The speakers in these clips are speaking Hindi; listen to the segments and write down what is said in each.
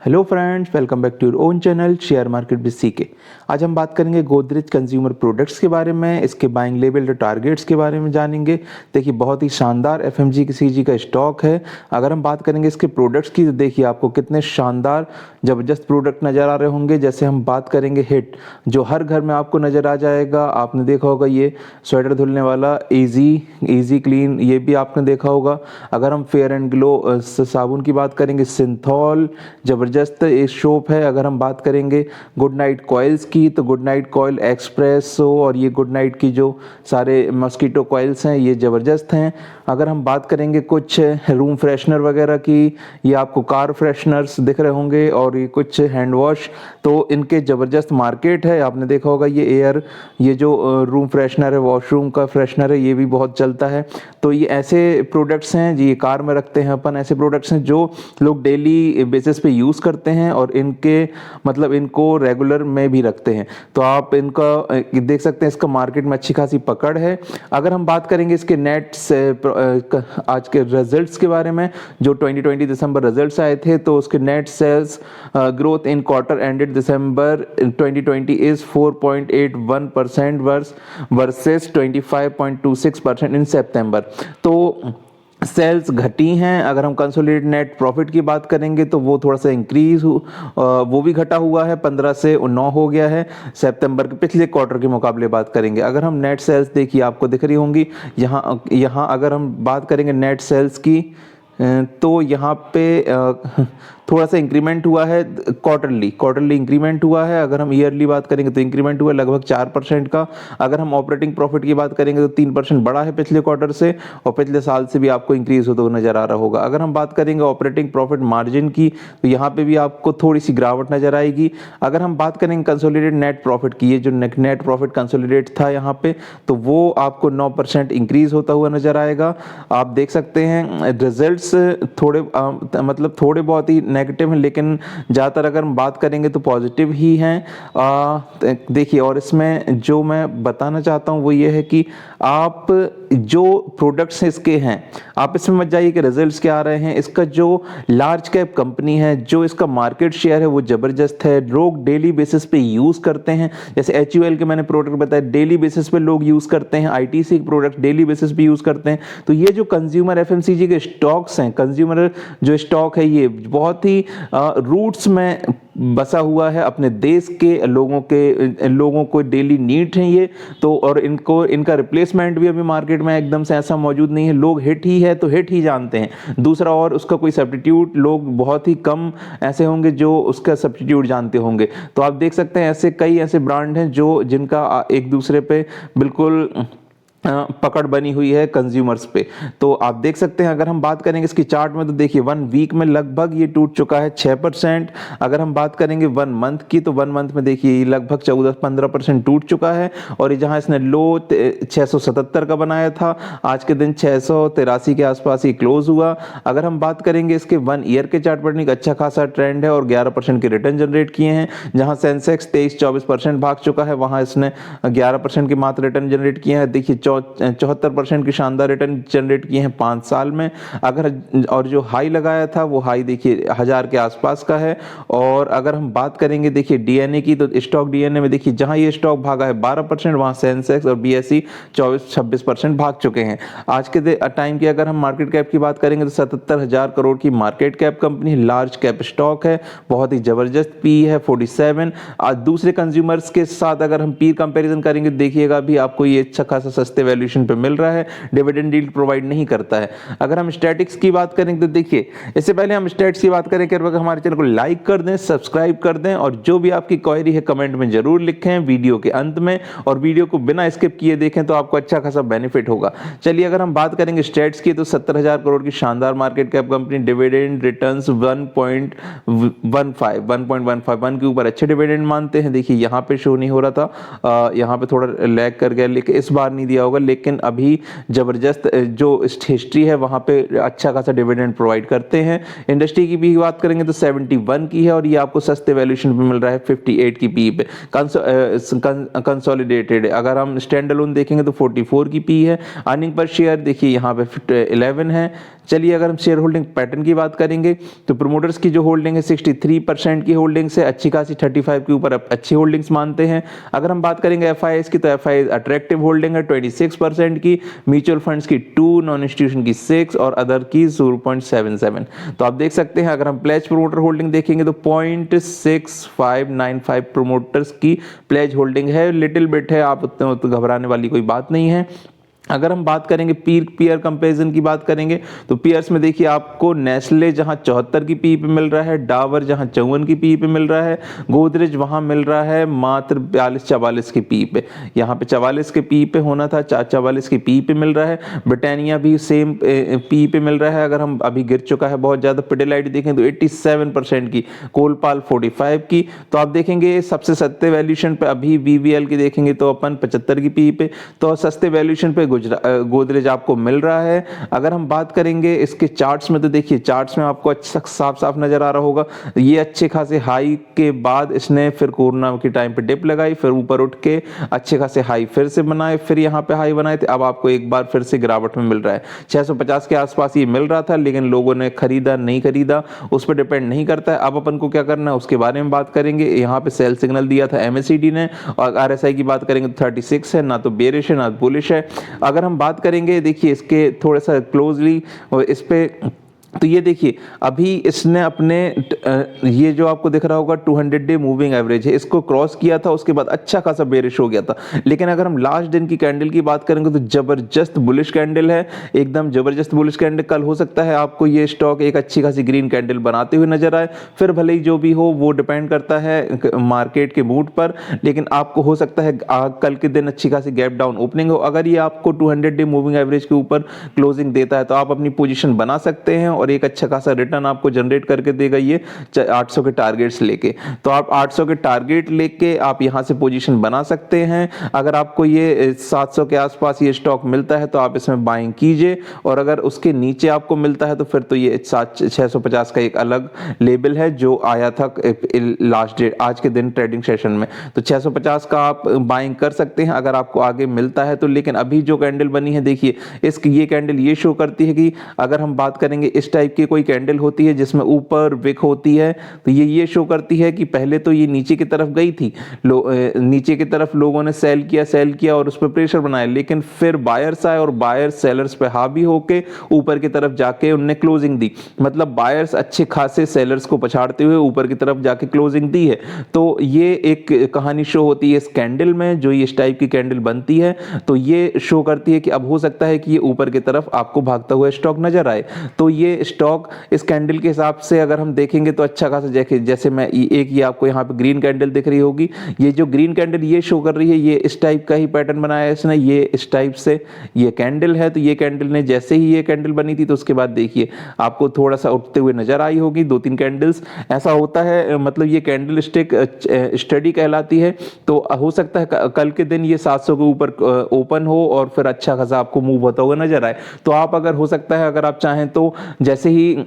Hello friends, welcome back to your own channel share market with CK. आज हम बात करेंगे गोदरेज कंज्यूमर प्रोडक्ट्स के बारे में, इसके बाइंग लेवल और टारगेट्स के बारे में जानेंगे। देखिए, बहुत ही शानदार एफएमजीसी का स्टॉक है। अगर हम बात करेंगे इसके प्रोडक्ट्स की तो देखिए आपको कितने शानदार ज़बरदस्त प्रोडक्ट नज़र आ रहे होंगे। जैसे हम बात करेंगे हिट, जो हर घर में आपको नज़र आ जाएगा। आपने देखा होगा ये स्वेटर धुलने वाला इजी क्लीन, ये भी आपने देखा होगा। अगर हम फेयर एंड ग्लो साबुन की बात करेंगे, सिंथॉल ज़बरदस्त एक शॉप है। अगर हम बात करेंगे गुड नाइट कॉइल्स की, तो गुड नाइट कॉइल एक्सप्रेसो और ये गुड नाइट की जो सारे मस्कीटो कॉइल्स हैं ये ज़बरदस्त हैं। अगर हम बात करेंगे कुछ रूम फ्रेशनर वगैरह की, ये आपको कार फ्रेशनर्स दिख रहे होंगे और ये कुछ हैंड वॉश, तो इनके ज़बरदस्त मार्केट है। आपने देखा होगा ये जो रूम फ्रेशनर है, वॉशरूम का फ्रेशनर है, ये भी बहुत चलता है। तो ये ऐसे प्रोडक्ट्स हैं जी, कार में रखते हैं अपन, ऐसे प्रोडक्ट्स हैं जो लोग डेली बेसिस पे यूज़ करते हैं और इनको रेगुलर में भी रखते हैं। तो आप इनका देख सकते हैं, इसका मार्केट में अच्छी खासी पकड़ है। अगर हम बात करेंगे इसके नेट से आज के रिजल्ट्स के बारे में, जो 2020 दिसंबर रिजल्ट्स आए थे, तो उसके net sales growth in quarter ended December 2020 is 4.81% versus 25.26% in September. तो सेल्स घटी हैं। अगर हम कंसोलिडेटेड नेट प्रॉफिट की बात करेंगे तो वो थोड़ा सा वो भी घटा हुआ है, 15 से 9 हो गया है सितंबर के पिछले क्वार्टर के मुकाबले बात करेंगे। अगर हम नेट सेल्स देखिए आपको दिख रही होंगी यहाँ अगर हम बात करेंगे नेट सेल्स की, तो यहाँ पे थोड़ा सा इंक्रीमेंट हुआ है, क्वार्टरली इंक्रीमेंट हुआ है। अगर हम ईयरली बात करेंगे तो इंक्रीमेंट हुआ है लगभग 4% का। अगर हम ऑपरेटिंग प्रॉफिट की बात करेंगे तो 3% बढ़ा है पिछले क्वार्टर से, और पिछले साल से भी आपको इंक्रीज होता हुआ नजर आ रहा होगा। अगर हम बात करेंगे ऑपरेटिंग प्रॉफिट मार्जिन की, तो यहाँ पे भी आपको थोड़ी सी गिरावट नजर आएगी। अगर हम बात करेंगे कंसोलिडेटेड नेट प्रॉफिट की, ये जो नेट प्रॉफिट कंसोलिडेट था यहाँ पे, तो वो आपको 9% इंक्रीज होता हुआ नजर आएगा। आप देख सकते हैं रिजल्ट्स थोड़े बहुत ही नेगेटिव हैं, लेकिन ज़्यादातर अगर हम बात करेंगे तो पॉजिटिव ही हैं। देखिए, और इसमें जो मैं बताना चाहता हूँ वो ये है कि आप जो प्रोडक्ट्स इसके हैं, आप इसमें मत जाइए कि रिजल्ट्स क्या आ रहे हैं। इसका जो लार्ज कैप कंपनी है, जो इसका मार्केट शेयर है वो ज़बरदस्त है। लोग डेली बेसिस पे यूज़ करते हैं। जैसे HUL के मैंने प्रोडक्ट बताया, डेली बेसिस पे लोग यूज़ करते हैं। ITC प्रोडक्ट डेली बेसिस पे यूज़ करते हैं। तो ये जो कंज्यूमर FMCG के स्टॉक्स हैं, कंज्यूमर जो स्टॉक है, ये बहुत ही रूट्स में बसा हुआ है। अपने देश के लोगों को डेली नीड है ये, तो और इनका रिप्लेसमेंट भी अभी मार्केट में एकदम से ऐसा मौजूद नहीं है। लोग हिट ही है तो हिट ही जानते हैं, दूसरा और उसका कोई सब्स्टिट्यूट लोग बहुत ही कम ऐसे होंगे जो उसका सब्स्टिट्यूट जानते होंगे। तो आप देख सकते हैं ऐसे कई ऐसे ब्रांड हैं जिनका एक दूसरे पे बिल्कुल पकड़ बनी हुई है कंज्यूमर्स पे। तो आप देख सकते हैं, अगर हम बात करेंगे इसकी चार्ट में, तो देखिए 1 वीक में लगभग ये टूट चुका है 6%। अगर हम बात करेंगे 1 मंथ की, तो 1 मंथ में देखिए लगभग 14-15% टूट चुका है। और जहां इसने लो 677 का बनाया था, आज के दिन 683 के आसपास ही क्लोज हुआ। अगर हम बात करेंगे इसके 1 ईयर के चार्ट पर, एक अच्छा खासा ट्रेंड है और 11% के रिटर्न जनरेट किए हैं। जहां सेंसेक्स 23-24% भाग चुका है, वहां इसने 11% के मात्र रिटर्न जनरेट किए हैं। देखिए 74% की शानदार रिटर्न जनरेट किए हैं 5 साल में। और जो हाई लगाया था वो हाई देखिए 1000 के आसपास का है। और अगर हम बात करेंगे देखिए डीएनए की, तो स्टॉक डीएनए में देखिए जहां ये स्टॉक भागा है 12%, वहां सेंसेक्स और BSE 24-26% भाग चुके हैं। आज के टाइम की अगर हम मार्केट कैप की बात करेंगे तो 77,000 करोड़ की market cap company, large cap stock है, बहुत ही जबरदस्त पी है 47। आज दूसरे कंज्यूमर्स के साथ अगर हम पीर कंपैरिजन करेंगे, देखिएगा भी आपको ये अच्छा खासा सस्ते वैल्यूएशन पे मिल रहा है। डिविडेंड यील्ड प्रोवाइड नहीं करता है। अगर हम स्टैटिक्स की बात करें तो देखिए, इससे पहले हम स्टैट्स की बात करें, हमारे चैनल को लाइक कर दें, सब्सक्राइब कर दें, और जो भी आपकी क्वेरी है कमेंट में जरूर लिखें वीडियो के अंत में, और वीडियो को बिना स्किप किए देखें तो आपको अच्छा खासा बेनिफिट होगा। चलिए, अगर हम बात करेंगे स्टैट्स की, तो 70,000 करोड़ की शानदार market cap company, dividend returns 1.15 के ऊपर अच्छे डिविडेंड मानते हैं। देखिए यहाँ पे शो नहीं हो रहा था, यहाँ पे थोड़ा लैग कर गया, लेकिन इस बार नहीं दिया होगा, लेकिन अभी ज़बरदस्त जो हिस्ट्री है वहाँ पे अच्छा खासा डिविडेंड प्रोवाइड करते हैं। इंडस्ट्री की भी बात करेंगे तो 71 की है और ये आपको सस्ते वैल्यूएशन पे मिल रहा है 58 की पी पे। कंसोलिडेटेड अगर हम स्टैंड अलोन देखेंगे तो 44 की पी है। अर्निंग पर शेयर देखिए यहाँ पे 11 है। चलिए अगर हम शेयर होल्डिंग पैटर्न की बात करेंगे तो प्रोमोटर्स की जो होल्डिंग है 63% की होल्डिंग्स है, अच्छी खासी 35 के ऊपर अच्छी होल्डिंग्स मानते हैं। अगर हम बात करेंगे एफआईआईस की तो एफआईआई अट्रैक्टिव होल्डिंग है 26% की, म्यूचुअल फंड्स की 2, नॉन इंस्टीट्यूशन की 6 और अदर की 0.77। तो आप देख सकते हैं अगर हम प्लेज प्रोमोटर होल्डिंग देखेंगे तो 0.6595 प्रोमोटर्स की प्लेज होल्डिंग है, लिटिल बिट है, आप उतने तो घबराने वाली कोई बात नहीं है। अगर हम बात करेंगे पीयर कंपैरिजन की बात करेंगे तो पीयर्स में देखिए आपको नेस्ले जहां 74 की पी पे मिल रहा है, डाबर जहां 54 की पी पे मिल रहा है, गोदरेज वहां मिल रहा है मात्र 42-44 की पी पे। यहाँ पे 44 के पी पे होना था, 44 की पी पे मिल रहा है। ब्रिटानिया भी सेम पी पे मिल रहा है, अगर हम अभी गिर चुका है बहुत ज़्यादा। पिडिलाइट देखें तो 87% की, कोलपाल 45 की। तो आप देखेंगे सबसे सस्ते वैल्यूएशन पे अभी वीवीएल की देखेंगे तो अपन 75 की पी पे, तो सस्ते वैल्यूएशन पे गोदरेज आपको मिल रहा है। अगर हम बात करेंगे इसके चार्ट्स में तो देखिए चार्ट्स में आपको अच्छा साफ साफ नजर आ रहा होगा, ये अच्छे खासे हाई के बाद इसने फिर कोरोना के टाइम पे डिप लगाई, फिर ऊपर उठ के अच्छे खासे हाई फिर से बनाए, फिर यहाँ पे हाई बनाए थे, अब आपको एक बार फिर से गिरावट में मिल रहा है। 650 के आसपास ये मिल रहा था लेकिन लोगों ने खरीदा नहीं खरीदा उस पर डिपेंड नहीं करता है। अब अपन को क्या करना है उसके बारे में बात करेंगे। यहाँ पे सेल सिग्नल दिया था एमएससीडी ने, और आरएसआई की बात करेंगे तो 36 है, ना तो बेरिश है ना बुलिश है। अगर हम बात करेंगे देखिए इसके थोड़ा सा क्लोजली इस पे, तो ये देखिए अभी इसने अपने ये जो आपको दिख रहा होगा 200 डे मूविंग एवरेज है, इसको क्रॉस किया था, उसके बाद अच्छा खासा बेरिश हो गया था। लेकिन अगर हम लास्ट दिन की कैंडल की बात करेंगे तो जबरदस्त बुलिश कैंडल है, एकदम जबरदस्त बुलिश कैंडल। कल हो सकता है आपको ये स्टॉक एक अच्छी खासी ग्रीन कैंडल बनाते हुए नजर आए, फिर भले ही जो भी हो वो डिपेंड करता है मार्केट के मूड पर, लेकिन आपको हो सकता है कल के दिन अच्छी खासी गैप डाउन ओपनिंग हो। अगर ये आपको 200 डे मूविंग एवरेज के ऊपर क्लोजिंग देता है तो आप अपनी पोजीशन बना सकते हैं और एक अच्छा खासा रिटर्न आपको जनरेट करके देगा ये 800 के टारगेट्स लेके। तो आप 800 के टारगेट लेके आप यहां से पोजीशन बना सकते हैं। अगर आपको ये 700 के आसपास ये स्टॉक मिलता है तो आप इसमें बाइंग कीजिए, और अगर उसके नीचे आपको मिलता है तो फिर तो ये 650 का एक अलग लेवल है जो आया था लास्ट डेट आज के दिन ट्रेडिंग सेशन में। तो 650 का आप बाइंग कर सकते हैं अगर आपको आगे मिलता है तो। लेकिन अभी जो कैंडल बनी है देखिए इसकी ये कैंडल ये शो करती है कि अगर हम बात करेंगे इस टाइप की कोई कैंडल होती है जिसमें ऊपर विक होती है तो ये शो करती है कि पहले तो ये नीचे की तरफ गई थी, नीचे की तरफ लोगों ने सेल किया और उस पर प्रेशर बनाया, लेकिन फिर बायर्स आए और बायर्स सेलर्स पे हावी होके ऊपर की तरफ जाके उनने क्लोजिंग दी। मतलब बायर्स अच्छे खासे सेलर्स को पछाड़ते हुए ऊपर की तरफ जाके क्लोजिंग दी है। तो ये एक कहानी शो होती है इस कैंडल में, जो ये इस टाइप की कैंडल बनती है तो ये शो करती है कि अब हो सकता है कि ये ऊपर की तरफ आपको भागता हुआ स्टॉक नजर आए। तो ये स्टॉक इस कैंडल के हिसाब से अगर हम देखेंगे तो अच्छा खासा, जैसे मैं एक ये आपको यहाँ पे ग्रीन कैंडल दिख रही होगी, ये जो ग्रीन कैंडल ये शो कर रही है ये इस टाइप का ही पैटर्न बनाया है इसने, ये इस टाइप से ये कैंडल है। तो ये कैंडल ने जैसे ही ये कैंडल बनी थी तो उसके बाद देखिए आपको थोड़ा सा उठते हुए नजर आई होगी 2-3 कैंडल्स, ऐसा होता है। मतलब ये कैंडल स्टिक स्टडी कहलाती है। तो हो सकता है कल के दिन ये 700 के ऊपर ओपन हो और फिर अच्छा खासा आपको मूव होता हुआ नजर आए। तो आप अगर हो सकता है अगर आप चाहें तो जैसे ही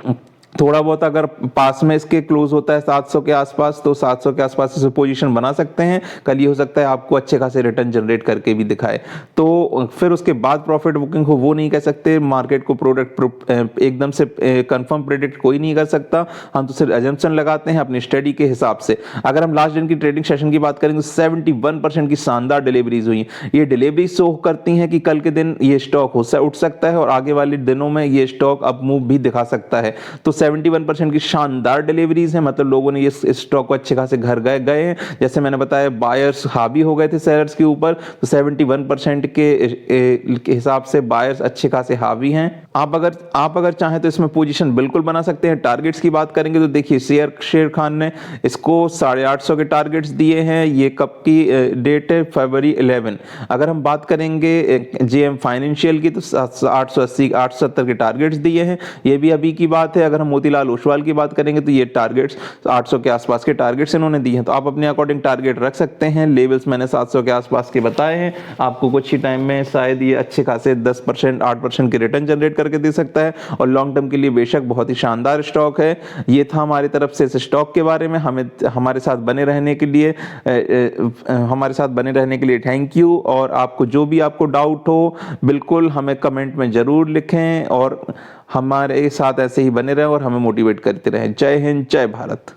थोड़ा बहुत अगर पास में इसके क्लोज होता है 700 के आसपास तो 700 के आसपास इसे पोजीशन बना सकते हैं। कल ये हो सकता है आपको अच्छे खासे रिटर्न जनरेट करके भी दिखाए। तो फिर उसके बाद प्रॉफिट बुकिंग हो वो नहीं कह सकते, मार्केट को प्रोडक्ट एकदम से कंफर्म प्रेडिक्ट कोई नहीं कर सकता, हम तो सिर्फ एजम्पशन लगाते हैं अपनी स्टडी के हिसाब से। अगर हम लास्ट दिन की ट्रेडिंग सेशन की बात करेंगे तो 71% की शानदार डिलीवरीज हुई। ये डिलीवरी शो करती हैं कि कल के दिन ये स्टॉक उठ सकता है और आगे वाले दिनों में ये स्टॉक अप मूव भी दिखा सकता है। तो 71% की शानदार डिलीवरीज है, मतलब लोगों ने ये स्टॉक को अच्छे खासे घर गए हैं। जैसे मैंने बताया बायर्स हावी हो गए थे सेलर्स के ऊपर, तो 71% के हिसाब से बायर्स अच्छे खासे हावी हैं। आप अगर चाहें तो इसमें पोजीशन बिल्कुल बना सकते हैं। टारगेट्स की बात करेंगे तो देखिए शेर खान ने इसको 850 के टारगेट्स दिए हैं। ये कब की डेट है? फरवरी 11। अगर हम बात करेंगे जेएम फाइनेंशियल की तो 880 870 के टारगेट्स दिए हैं, ये भी अभी की बात है। अगर हम मोतीलाल ओसवाल की बात करेंगे तो ये टारगेट्स 800 के आसपास के टारगेट्स इन्होंने दिए हैं, तो आप अपने अकॉर्डिंग टारगेट रख सकते हैं। लेवल्स मैंने 700 के आसपास के बताए हैं, आपको कुछ ही टाइम में शायद ये अच्छे खासे 10% 8% के रिटर्न जनरेट करके दे सकता है, और लॉन्ग टर्म के लिए बेशक बहुत ही शानदार स्टॉक है। ये था हमारी तरफ से इस स्टॉक के बारे में। हमें हमारे साथ बने रहने के लिए थैंक यू। और आपको जो भी आपको डाउट हो बिल्कुल हमें कमेंट में जरूर लिखें, और हमारे साथ ऐसे ही बने रहें और हमें मोटिवेट करते रहें। जय हिंद, जय भारत।